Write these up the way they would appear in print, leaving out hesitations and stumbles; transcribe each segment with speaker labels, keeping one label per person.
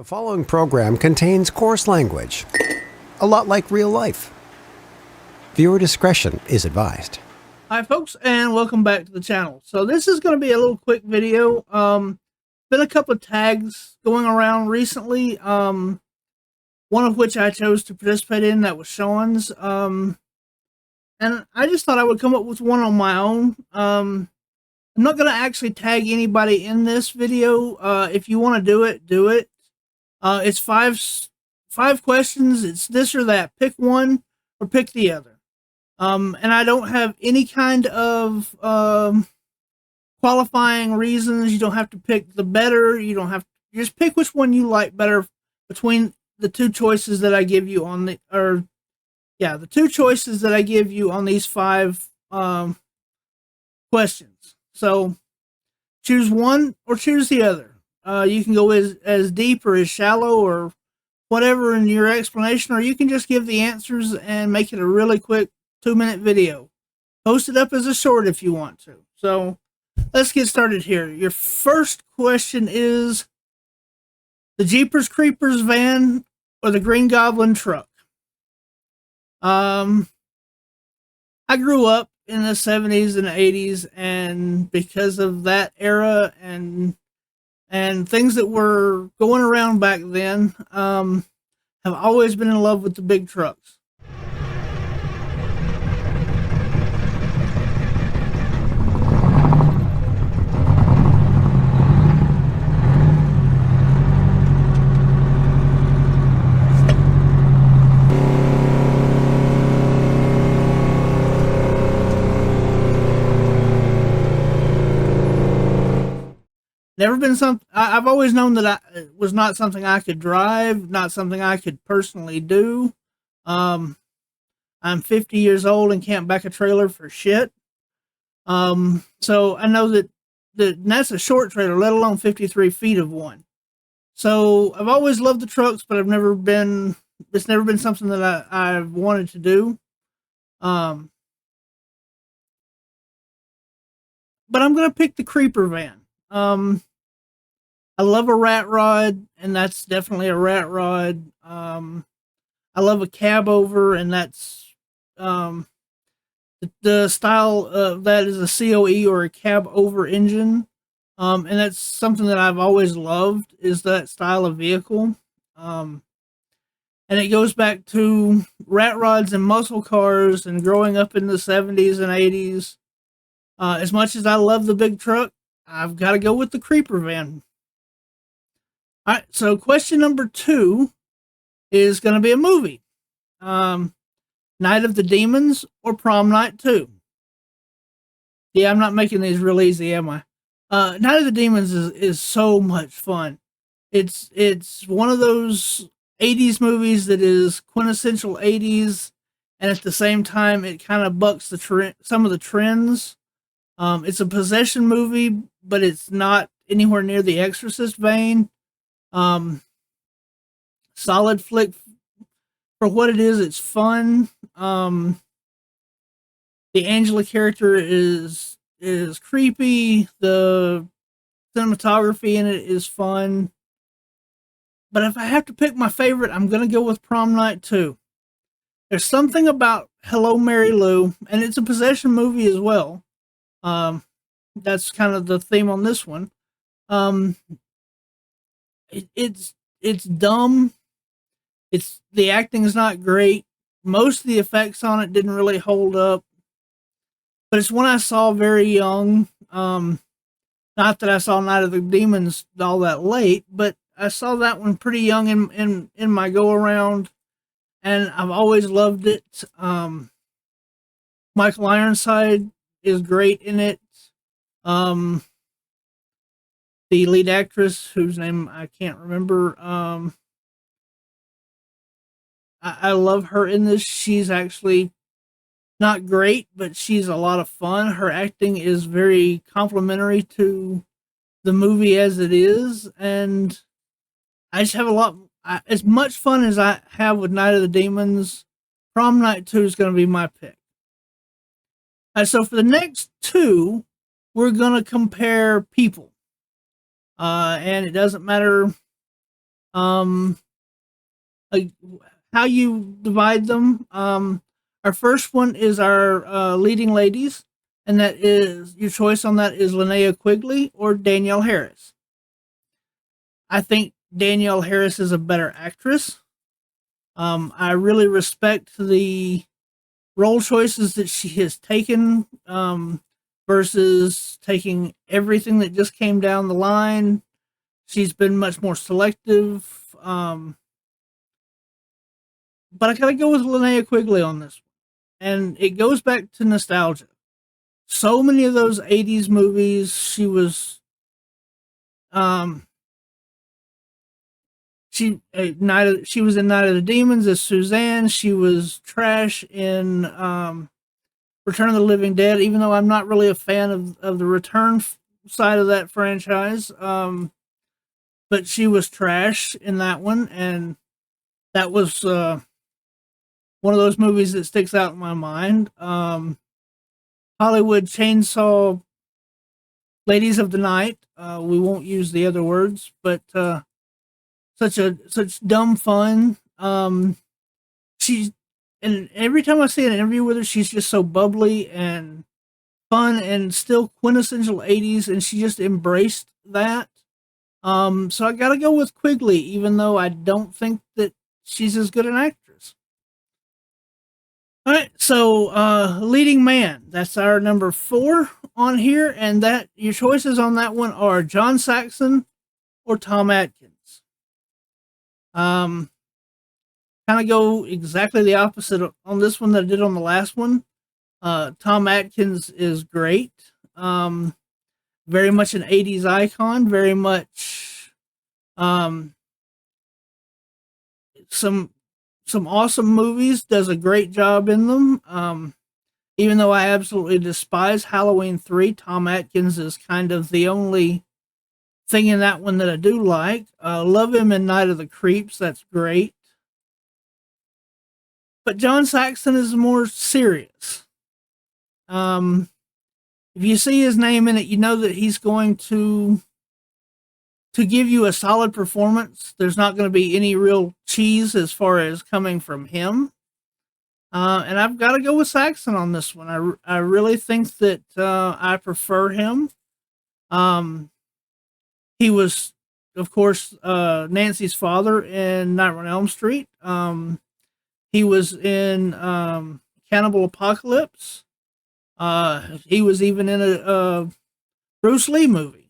Speaker 1: The following program contains coarse language, a lot like real life. Viewer discretion is advised.
Speaker 2: Hi folks, and welcome back to the channel. So this is going to be a little quick video. Been a couple of tags going around recently, one of which I chose to participate in, that was Sean's, and I just thought I would come up with one on my own. I'm not going to actually tag anybody in this video. If you want to do it, do it. It's five questions. It's this or that. Pick one or pick the other. And I don't have any kind of qualifying reasons. You don't have to pick the better. You don't have to, just pick which one you like better between the two choices that I give you on the two choices that I give you on these five questions. So choose one or choose the other. You can go as deep or as shallow or whatever in your explanation, or you can just give the answers and make it a really quick 2-minute video. Post it up as a short if you want to. So let's get started here. Your first question is the Jeepers Creepers van or the Green Goblin truck? I grew up in the 70s and 80s, and because of that era and things that were going around back then, have always been in love with the big trucks. Never been something. I've always known that it was not something I could drive, not something I could personally do. I'm 50 years old and can't back a trailer for shit. So I know that that's a short trailer, let alone 53 feet of one. So I've always loved the trucks, but it's never been something that I've wanted to do. But I'm going to pick the creeper van. I love a rat rod, and that's definitely a rat rod. I love a cab over, and that's the style of that is a COE or a cab over engine. And that's something that I've always loved, is that style of vehicle. And it goes back to rat rods and muscle cars and growing up in the 70s and 80s. As much as I love the big truck, I've got to go with the creeper van. All right, so question number 2 is going to be a movie. Night of the Demons or Prom Night 2? Yeah, I'm not making these real easy, am I? Night of the Demons is so much fun. It's one of those 80s movies that is quintessential 80s, and at the same time, it kind of bucks some of the trends. It's a possession movie, but it's not anywhere near the Exorcist vein. Solid flick for what it is. It's fun. The Angela character is creepy. The cinematography in it is fun. But if I have to pick my favorite, I'm going to go with Prom Night 2. There's something about Hello, Mary Lou, and it's a possession movie as well. That's kind of the theme on this one. It's dumb. The acting is not great. Most of the effects on it didn't really hold up. But it's one I saw very young. Not that I saw Night of the Demons all that late, but I saw that one pretty young in my go around, and I've always loved it. Michael Ironside is great in it. The lead actress, whose name I can't remember, I love her in this. She's actually not great, but she's a lot of fun. Her acting is very complimentary to the movie as it is, and I just have as much fun as I have with Night of the Demons. Prom Night 2 is going to be my pick. All right, so for the next 2, we're going to compare people. And it doesn't matter Um, like how you divide them. Our first one is our leading ladies, and that is your choice on that is Linnea Quigley or Danielle Harris. I think Danielle Harris is a better actress. I really respect the role choices that she has taken versus taking everything that just came down the line. She's been much more selective. But I gotta go with Linnea Quigley on this one. And it goes back to nostalgia. So many of those 80s movies, um she was in Night of the Demons as Suzanne. She was trash in Return of the Living Dead, even though I'm not really a fan of the side of that franchise. But she was trash in that one, and that was one of those movies that sticks out in my mind. Hollywood Chainsaw Ladies of the Night. We won't use the other words, but such dumb fun. She's and every time I see an interview with her, she's just so bubbly and fun and still quintessential 80s, and she just embraced that. So I gotta go with Quigley, even though I don't think that she's as good an actress. All right, so leading man, that's our number 4 on here, and that your choices on that one are John Saxon or Tom Atkins. Kind of go exactly the opposite on this one that I did on the last one. Tom Atkins is great. Very much an 80s icon, very much some awesome movies, does a great job in them. Even though I absolutely despise Halloween 3, Tom Atkins is kind of the only thing in that one that I do like. Love him in Night of the Creeps, that's great. But John Saxon is more serious. If you see his name in it, you know that he's going to give you a solid performance. There's not going to be any real cheese as far as coming from him. And I've got to go with Saxon on this one. I really think that I prefer him. He was, of course, Nancy's father in Nightmare on Elm Street. He was in Cannibal Apocalypse. He was even in a Bruce Lee movie.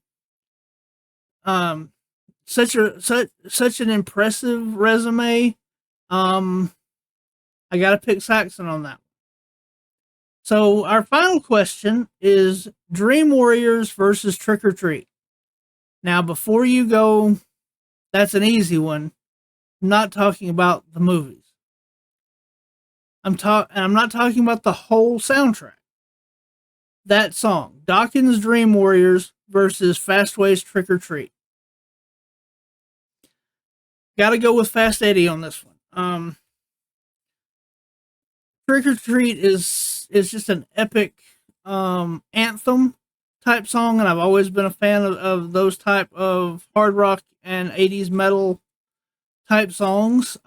Speaker 2: Such an impressive resume. I got to pick Saxon on that one. So our final question is Dream Warriors versus Trick or Treat. Now, before you go, that's an easy one. I'm not talking about the movies. I'm not talking about the whole soundtrack. That song, Dawkins' Dream Warriors versus Fastway's Trick or Treat. Got to go with Fast Eddie on this one. Trick or Treat is just an epic anthem type song, and I've always been a fan of those type of hard rock and 80s metal type songs.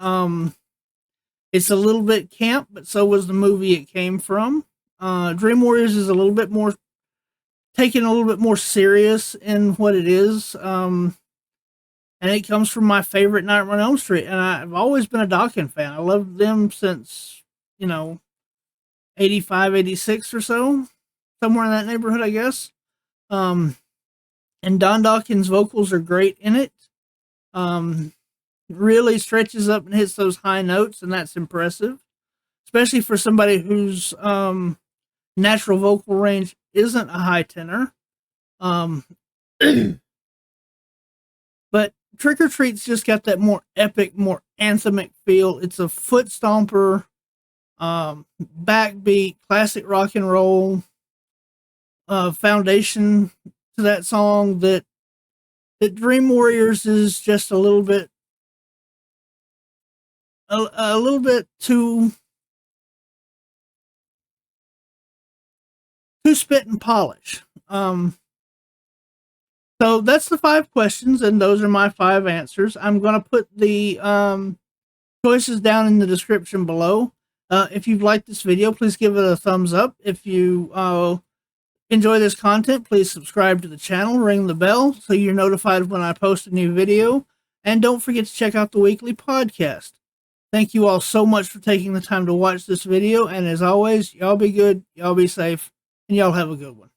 Speaker 2: It's a little bit camp, but so was the movie it came from. Dream Warriors is a little bit more taken a little bit more serious in what it is. And it comes from my favorite Nightmare on Elm Street, and I've always been a Dawkins fan. I loved them since 85, 86 or so, somewhere in that neighborhood, I guess. And Don Dawkins' vocals are great in it. Really stretches up and hits those high notes, and that's impressive, especially for somebody whose natural vocal range isn't a high tenor. But Trick or Treat's just got that more epic, more anthemic feel. It's a foot stomper, backbeat, classic rock and roll foundation to that song that Dream Warriors is just a little bit too spit and polish. So that's the 5 questions, and those are my 5 answers. I'm going to put the choices down in the description below. If you've liked this video, please give it a thumbs up. If you enjoy this content, please subscribe to the channel, ring the bell so you're notified when I post a new video, and don't forget to check out the weekly podcast. Thank you all so much for taking the time to watch this video, and as always, y'all be good, y'all be safe, and y'all have a good one.